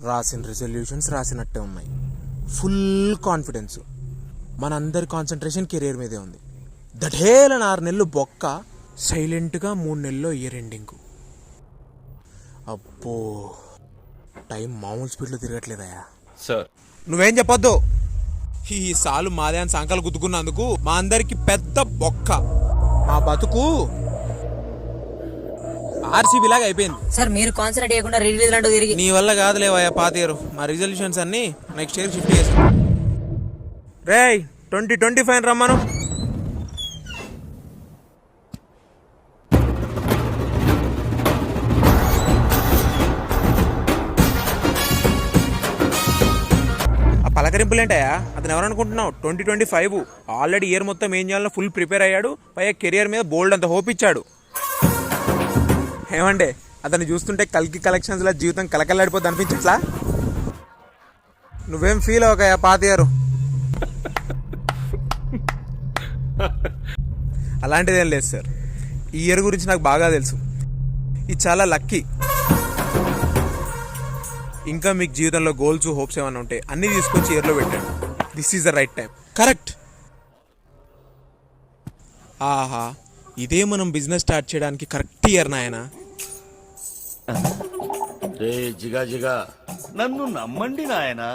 రాసిన రిజల్యూషన్స్ రాసినట్టే ఉన్నాయి. Full confidence. మనందరి కాన్సన్ట్రేషన్ కెరీర్ మీదే ఉంది. దఢేలని 6 నెలలు బొక్క, సైలెంట్గా 3 నెలల్లో ఇయర్ ఎండింగ్. అబ్బో, టైం మామూలు స్పీడ్లో తిరగట్లేదయా. సార్ నువ్వేం చెప్పొద్దు. ఈ సాలు మాదే అని సంకలు గుద్దుకున్నందుకు మా అందరికి పెద్ద బొక్క. మా బతుకు ఆర్సీబీ లాగా అయిపోయింది. సార్ మీరు కాన్సన్ట్రేట్ చేయకుండా రిలీజ్ అంటూ తిరిగి నీ వల్ల కాదులేవయ్యా పాత ఇయర్. మా రిజల్యూషన్స్ అన్ని నెక్స్ట్ ఇయర్ షిఫ్ట్ చేసాం. రేయ్ 2025 రమ్మను. పలకరింపులేంటాయా? అతను ఎవరనుకుంటున్నావు? 2025 ఆల్రెడీ ఇయర్ మొత్తం ఏం చేయాలో ఫుల్ ప్రిపేర్ అయ్యాడు. పైగా కెరియర్ మీద బోల్డ్ అంత హోప్ ఇచ్చాడు. ఏమండే, అతను చూస్తుంటే కల్కి కలెక్షన్స్లో జీవితం కలకల్లాడిపోద్ది అనిపించట్లా? నువ్వేం ఫీల్ అవ్వకయా పాత ఇయర్. అలాంటిదేం లేదు సార్. ఈ ఇయర్ గురించి నాకు బాగా తెలుసు. ఇది చాలా లక్కీ. ఇంకా మీకు జీవితంలో గోల్స్, హోప్స్ ఏమైనా ఉంటే అన్నీ తీసుకొచ్చి ఇయర్లో పెట్టాడు. This is the right time. Correct. ఆహా, ఇదే మనం బిజినెస్ స్టార్ట్ చేయడానికి కరెక్ట్ ఇయర్ నాయన. జిగా జిగా నన్ను నమ్మండి నాయనా.